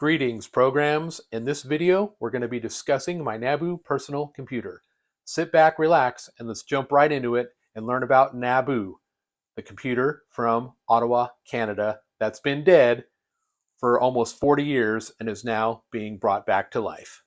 Greetings, programs. In this video, we're going to be discussing my NABU Personal Computer. Sit back, relax, and let's jump right into it and learn about NABU, the computer from Ottawa, Canada, that's been dead for almost 40 years and is now being brought back to life.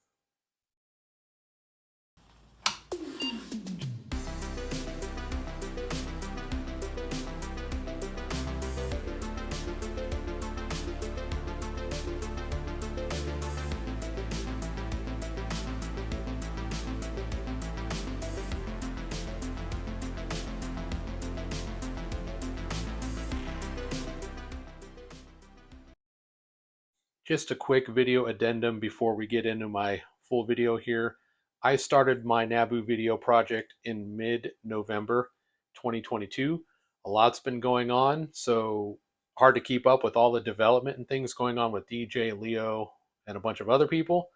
Just a quick video addendum before we get into my full video here. I started my NABU video project in mid-November 2022. A lot's been going on, so hard to keep up with all the development and things going on with DJ, Leo, and a bunch of other people.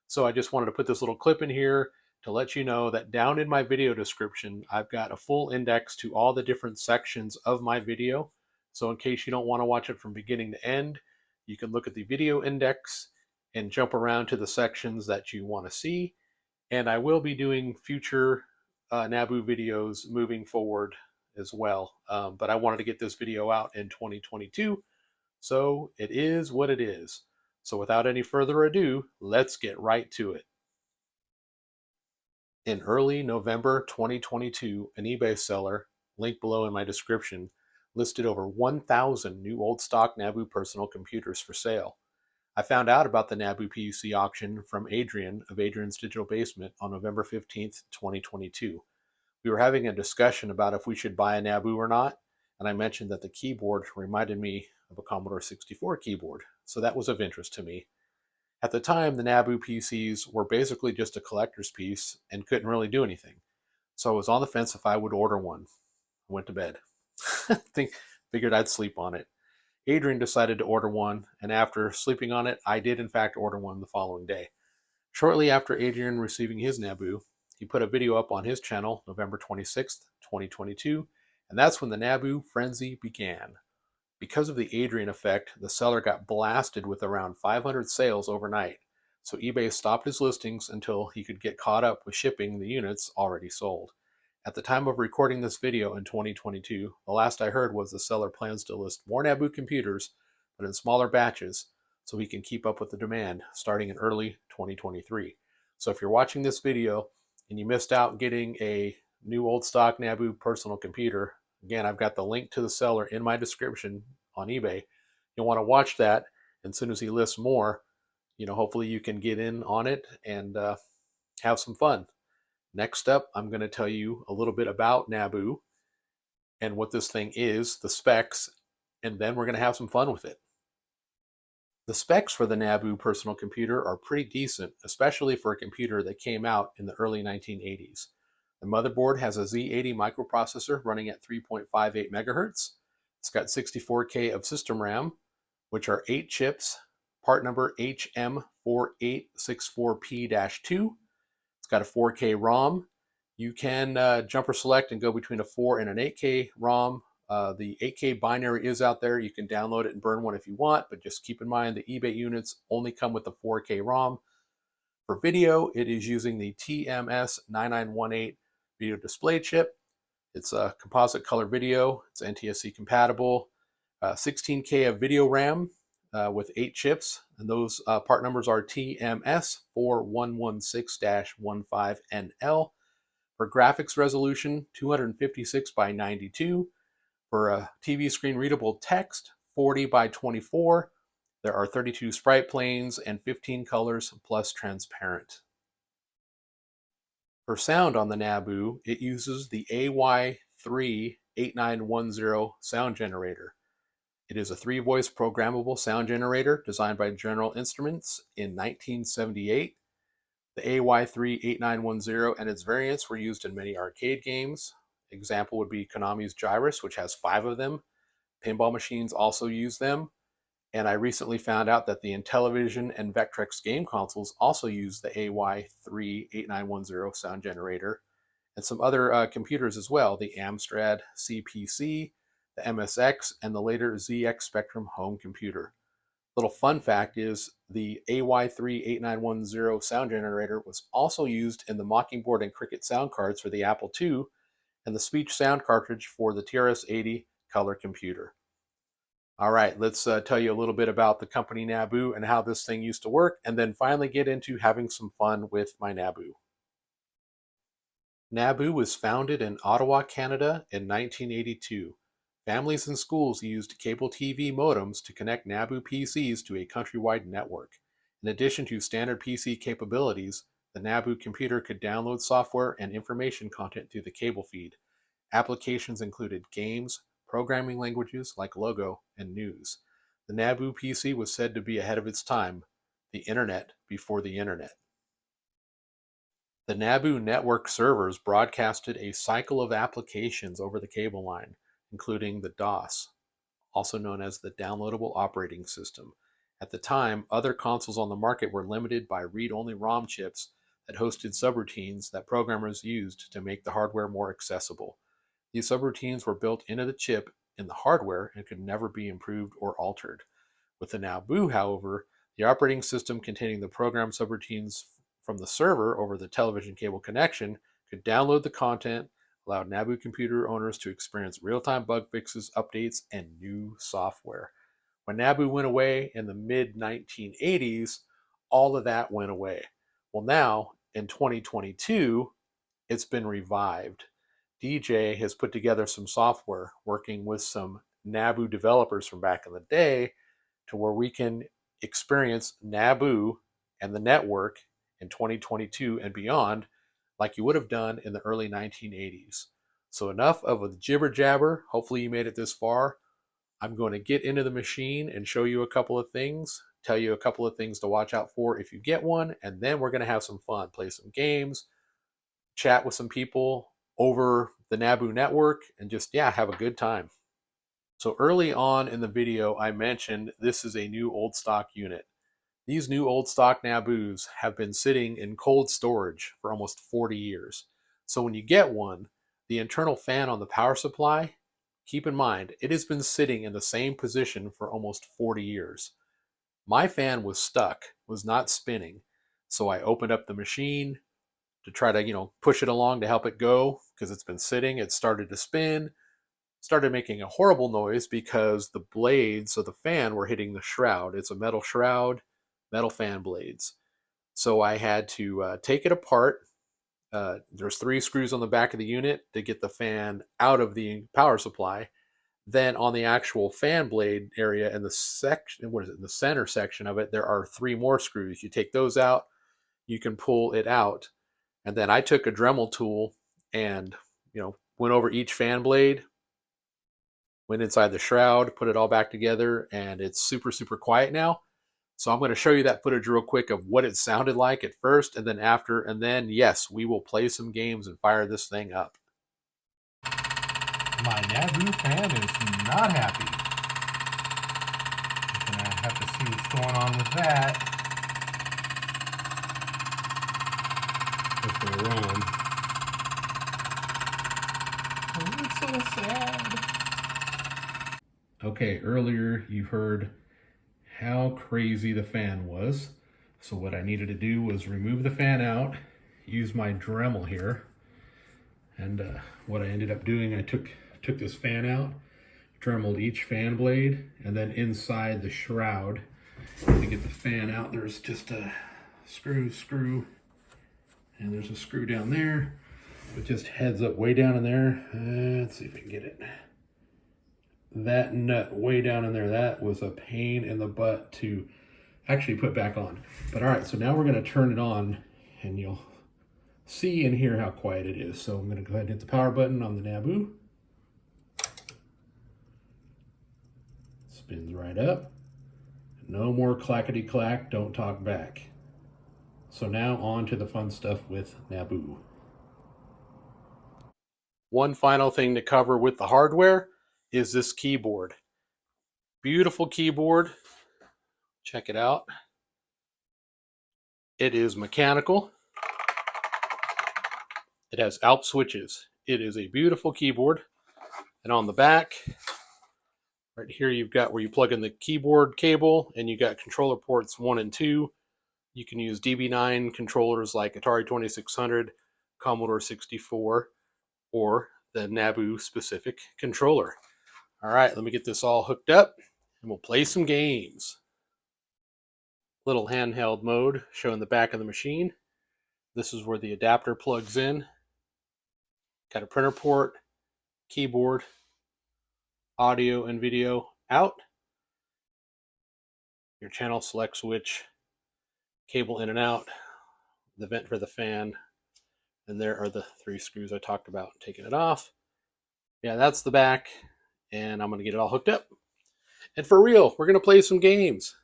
So I just wanted to put this little clip in here to let you know that down in my video description, I've got a full index to all the different sections of my video. So in case you don't want to watch it from beginning to end, you can look at the video index and jump around to the sections that you want to see. And I will be doing future NABU videos moving forward as well. But I wanted to get this video out in 2022, so it is what it is. So without any further ado, let's get right to it. In early November 2022, an eBay seller, linked below in my description, listed over 1,000 new old stock NABU personal computers for sale. I found out about the NABU PC auction from Adrian of Adrian's Digital Basement on November 15th, 2022. We were having a discussion about if we should buy a NABU or not, and I mentioned that the keyboard reminded me of a Commodore 64 keyboard, so that was of interest to me. At the time, the NABU PCs were basically just a collector's piece and couldn't really do anything, so I was on the fence if I would order one. I went to bed. Figured I'd sleep on it. Adrian decided to order one, and after sleeping on it, I did in fact order one the following day. Shortly after Adrian receiving his NABU, he put a video up on his channel November 26th, 2022, and that's when the NABU frenzy began. Because of the Adrian effect, the seller got blasted with around 500 sales overnight, so eBay stopped his listings until he could get caught up with shipping the units already sold. At the time of recording this video in 2022, the last I heard was the seller plans to list more NABU computers, but in smaller batches, so he can keep up with the demand starting in early 2023. So if you're watching this video and you missed out getting a new old stock NABU personal computer, again, I've got the link to the seller in my description on eBay. You'll want to watch that, and as soon as he lists more, hopefully you can get in on it and have some fun. Next up, I'm going to tell you a little bit about NABU and what this thing is, the specs, and then we're going to have some fun with it. The specs for the NABU personal computer are pretty decent, especially for a computer that came out in the early 1980s. The motherboard has a Z80 microprocessor running at 3.58 megahertz. It's got 64K of system RAM, which are 8 chips, part number HM4864P-2. It's got a 4K ROM. You can jumper select and go between a 4 and an 8K ROM. The 8K binary is out there. You can download it and burn one if you want, but just keep in mind the eBay units only come with the 4K ROM. For video, it is using the TMS-9918 video display chip. It's a composite color video. It's NTSC compatible. 16K of video RAM with 8 chips, and those part numbers are TMS4116-15NL. For graphics resolution, 256 by 92. For a TV screen readable text, 40 by 24. There are 32 sprite planes and 15 colors plus transparent. For sound on the NABU, it uses the AY38910 sound generator. It is a 3-voice programmable sound generator designed by General Instruments in 1978. The AY38910 and its variants were used in many arcade games. Example would be Konami's Gyrus, which has 5 of them. Pinball machines also use them. And I recently found out that the Intellivision and Vectrex game consoles also use the AY38910 sound generator, and some other computers as well, the Amstrad CPC, the MSX, and the later ZX Spectrum home computer. Little fun fact is the AY38910 sound generator was also used in the Mockingboard and Cricket sound cards for the Apple II and the speech sound cartridge for the TRS-80 color computer. All right, let's tell you a little bit about the company NABU and how this thing used to work, and then finally get into having some fun with my NABU. NABU was founded in Ottawa, Canada in 1982. Families and schools used cable TV modems to connect NABU PCs to a countrywide network. In addition to standard PC capabilities, the NABU computer could download software and information content through the cable feed. Applications included games, programming languages like Logo, and news. The NABU PC was said to be ahead of its time, the internet before the internet. The NABU Network Servers broadcasted a cycle of applications over the cable line, including the DOS, also known as the Downloadable Operating System. At the time, other consoles on the market were limited by read-only ROM chips that hosted subroutines that programmers used to make the hardware more accessible. These subroutines were built into the chip in the hardware and could never be improved or altered. With the NABU, however, the operating system containing the program subroutines from the server over the television cable connection could download the content, allowed NABU computer owners to experience real-time bug fixes, updates, and new software. When NABU went away in the mid-1980s, all of that went away. Well, now, in 2022, it's been revived. DJ has put together some software working with some NABU developers from back in the day to where we can experience NABU and the network in 2022 and beyond like you would have done in the early 1980s. So enough of a jibber jabber. Hopefully you made it this far. I'm going to get into the machine and show you a couple of things, tell you a couple of things to watch out for if you get one, and then we're going to have some fun, play some games, chat with some people over the NABU network, and just, have a good time. So early on in the video, I mentioned this is a new old stock unit. These new old stock NABUs have been sitting in cold storage for almost 40 years. So when you get one, the internal fan on the power supply, keep in mind, it has been sitting in the same position for almost 40 years. My fan was stuck, was not spinning. So I opened up the machine to try to, push it along to help it go because it's been sitting. It started to spin, started making a horrible noise because the blades of the fan were hitting the shroud. It's a metal shroud, metal fan blades. So I had to take it apart. There's 3 screws on the back of the unit to get the fan out of the power supply. Then on the actual fan blade area in the section, in the center section of it, there are 3 more screws. You take those out, you can pull it out. And then I took a Dremel tool and, went over each fan blade, went inside the shroud, put it all back together, and it's super, super quiet now. So I'm going to show you that footage real quick of what it sounded like at first and then after, and then, yes, we will play some games and fire this thing up. My NABU fan is not happy. I'm going to have to see what's going on with that. If they run. Oh, it's so sad. Okay, earlier you heard how crazy the fan was. So what I needed to do was remove the fan out, use my Dremel here. And what I ended up doing, I took this fan out, Dremeled each fan blade, and then inside the shroud to get the fan out, there's just a screw, and there's a screw down there. It just heads up way down in there. Let's see if I can get it. That nut way down in there, that was a pain in the butt to actually put back on. But all right, so now we're going to turn it on, and you'll see and hear how quiet it is. So I'm going to go ahead and hit the power button on the NABU. Spins right up. No more clackety clack, don't talk back. So now on to the fun stuff with NABU. One final thing to cover with the hardware is this keyboard. Beautiful keyboard. Check it out. It is mechanical. It has Alps switches. It is a beautiful keyboard. And on the back, Right here you've got where you plug in the keyboard cable, and you got controller ports 1 and 2. You can use DB9 controllers like Atari 2600, Commodore 64, or the NABU specific controller. All right, let me get this all hooked up and we'll play some games. Little handheld mode showing the back of the machine. This is where the adapter plugs in. Got a printer port, keyboard, audio and video out. Your channel select switch, cable in and out, the vent for the fan, and there are the 3 screws I talked about. Taking it off. Yeah, that's the back, and I'm going to get it all hooked up. And for real, we're going to play some games.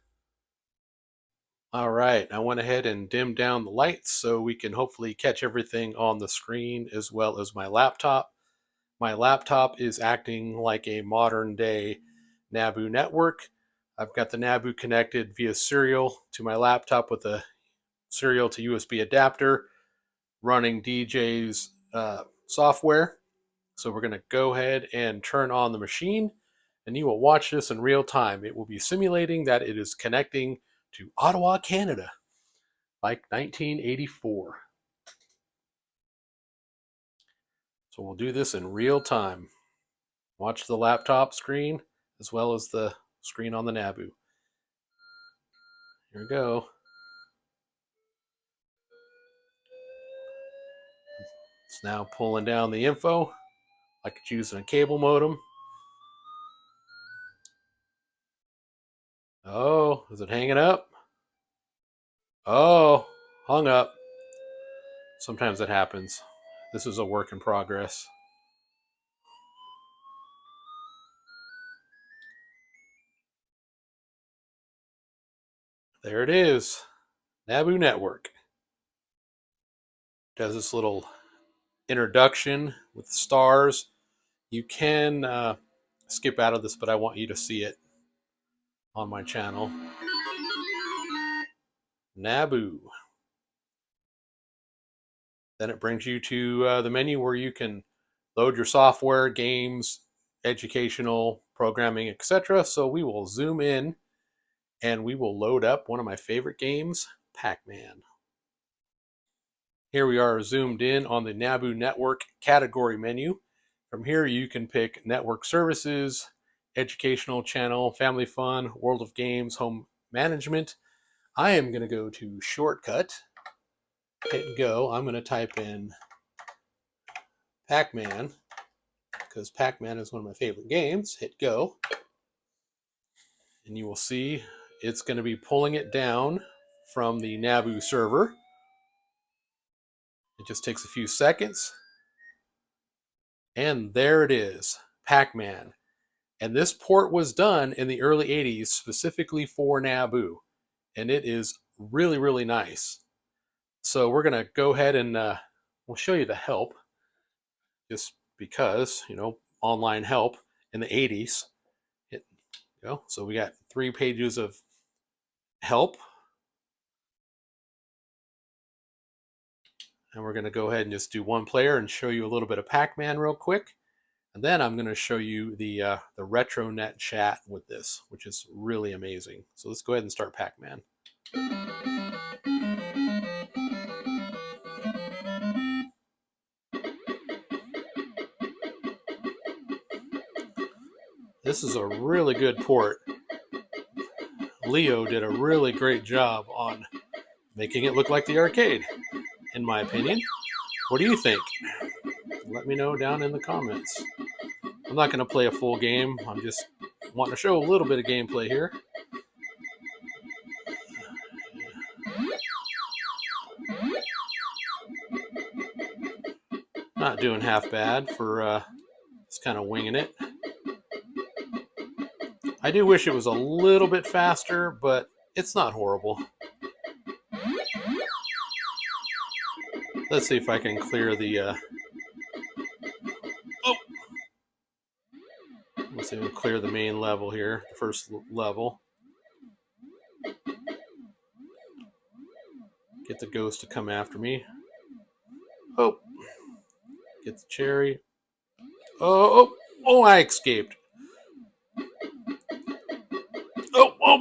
All right, I went ahead and dimmed down the lights so we can hopefully catch everything on the screen as well as my laptop. My laptop is acting like a modern day NABU network. I've got the NABU connected via serial to my laptop with a serial to USB adapter running DJ's software. So we're going to go ahead and turn on the machine, and you will watch this in real time. It will be simulating that it is connecting to Ottawa, Canada, like 1984. So we'll do this in real time. Watch the laptop screen as well as the screen on the NABU. Here we go. It's now pulling down the info like it's using a cable modem. Oh, is it hanging up? Oh, hung up. Sometimes it happens. This is a work in progress. There it is. NABU Network. Does this little introduction with stars. You can skip out of this, but I want you to see it on my channel. NABU. Then it brings you to the menu where you can load your software, games, educational programming, etc. So we will zoom in and we will load up one of my favorite games, Pac-Man. Here we are zoomed in on the NABU Network category menu. From here you can pick network services, educational channel, family fun, world of games, home management. I am going to go to shortcut, hit go. I'm going to type in Pac-Man because Pac-Man is one of my favorite games. Hit go. And you will see it's going to be pulling it down from the NABU server. It just takes a few seconds. And there it is, Pac-Man. And this port was done in the early 80s specifically for NABU. And it is really, really nice. So we're going to go ahead and we'll show you the help. Just because, you know, online help in the 80s. So we got 3 pages of help. And we're going to go ahead and just do one player and show you a little bit of Pac-Man real quick. And then I'm going to show you the RetroNET chat with this, which is really amazing. So let's go ahead and start Pac-Man. This is a really good port. Leo did a really great job on making it look like the arcade, in my opinion. What do you think? Let me know down in the comments. I'm not going to play a full game. I'm just wanting to show a little bit of gameplay here. Not doing half bad for just kind of winging it. I do wish it was a little bit faster, but it's not horrible. Let's see if I can clear the... Let's see if we can clear the main level here, the first level. Get the ghost to come after me. Oh! Get the cherry. Oh, I escaped.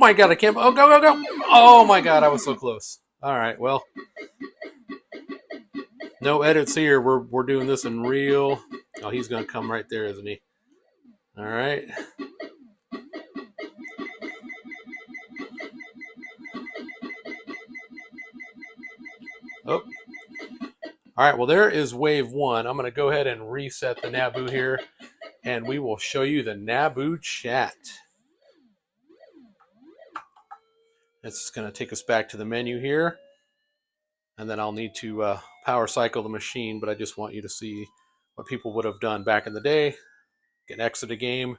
my god, I can't. Oh, go, go, go. Oh my god, I was so close. All right, well, no edits here. We're doing this in real. Oh, he's gonna come right there, isn't he? All right. Oh. All right, well, there is wave one. I'm going to go ahead and reset the NABU here, and we will show you the NABU chat. It's going to take us back to the menu here, and then I'll need to power cycle the machine, but I just want you to see what people would have done back in the day. Get exit a game,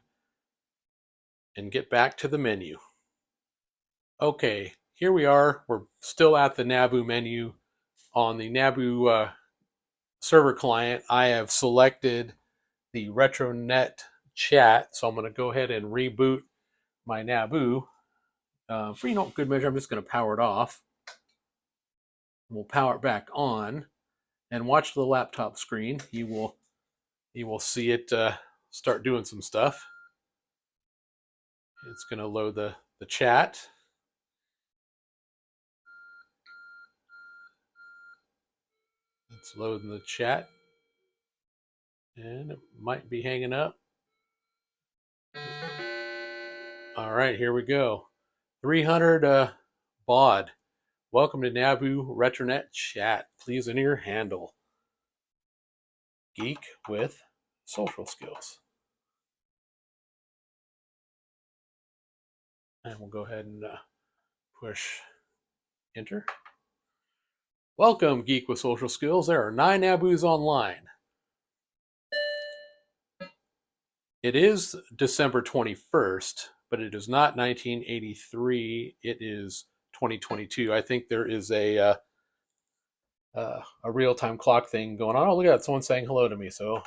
and get back to the menu. Okay, here we are. We're still at the NABU menu. On the NABU server client, I have selected the RetroNET chat, so I'm going to go ahead and reboot my NABU. For good measure, I'm just going to power it off. We'll power it back on and watch the laptop screen. You will see it start doing some stuff. It's going to load the chat. It's loading the chat, and it might be hanging up. All right, here we go. 300 baud. Welcome to NABU RetroNET chat. Please enter your handle. Geek with social skills. And we'll go ahead and push enter. Welcome, Geek with Social Skills. There are 9 NABUs online. It is December 21st, but it is not 1983. It is 2022. I think there is a real-time clock thing going on. Oh, look at that. Someone's saying hello to me. So,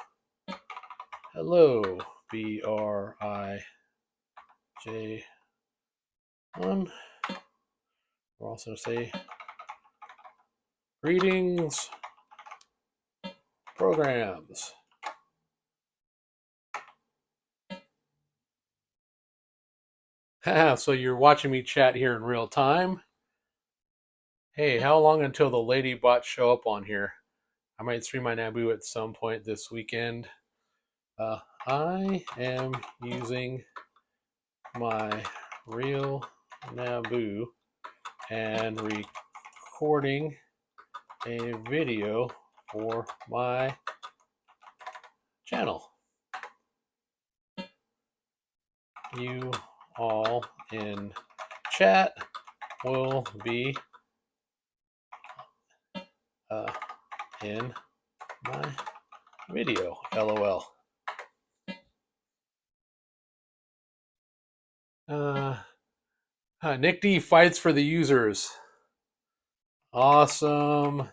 hello, BRIJ1. We'll also say greetings, programs. So you're watching me chat here in real time. Hey, how long until the lady bots show up on here? I might stream my NABU at some point this weekend. I am using my real NABU and recording a video for my channel. You all in chat will be in my video. LOL. Nick D fights for the users. Awesome,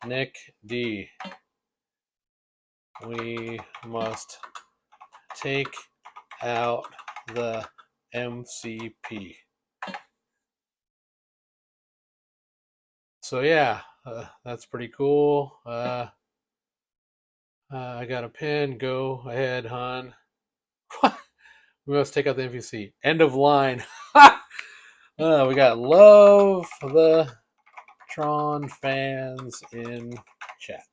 Nick D. We must take out the MCP. So yeah, that's pretty cool. I got a pen. Go ahead, hon. We must take out the MPC. End of line. We got love the Tron fans in chat.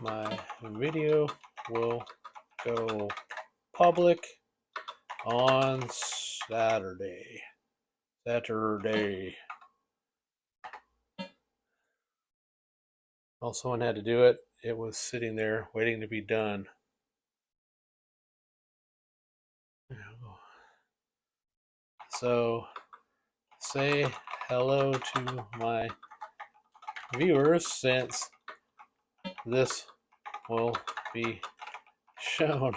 My video will go public on Saturday. Well, someone had to do it. It was sitting there waiting to be done. So say hello to my viewers since this will be shown.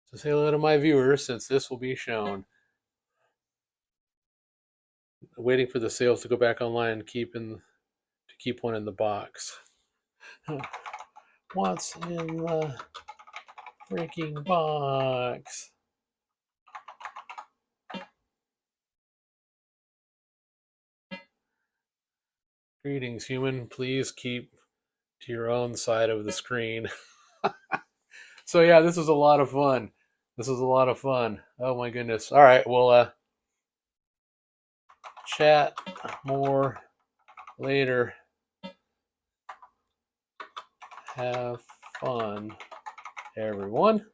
So say hello to my viewers since this will be shown. Waiting for the sales to go back online, keep one in the box. What's in the freaking box? Greetings, human. Please keep to your own side of the screen. So yeah, this is a lot of fun. This is a lot of fun. Oh my goodness. All right, we'll chat more later. Have fun, everyone.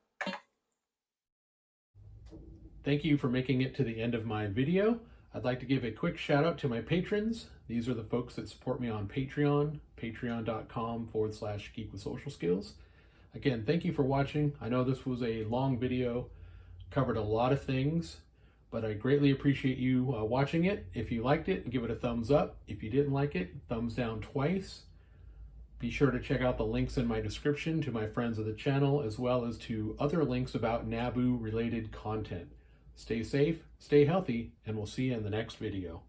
Thank you for making it to the end of my video. I'd like to give a quick shout out to my patrons. These are the folks that support me on Patreon, patreon.com/geek with social skills. Again, thank you for watching. I know this was a long video, covered a lot of things, but I greatly appreciate you watching it. If you liked it, give it a thumbs up. If you didn't like it, thumbs down twice. Be sure to check out the links in my description to my friends of the channel, as well as to other links about NABU related content. Stay safe, stay healthy, and we'll see you in the next video.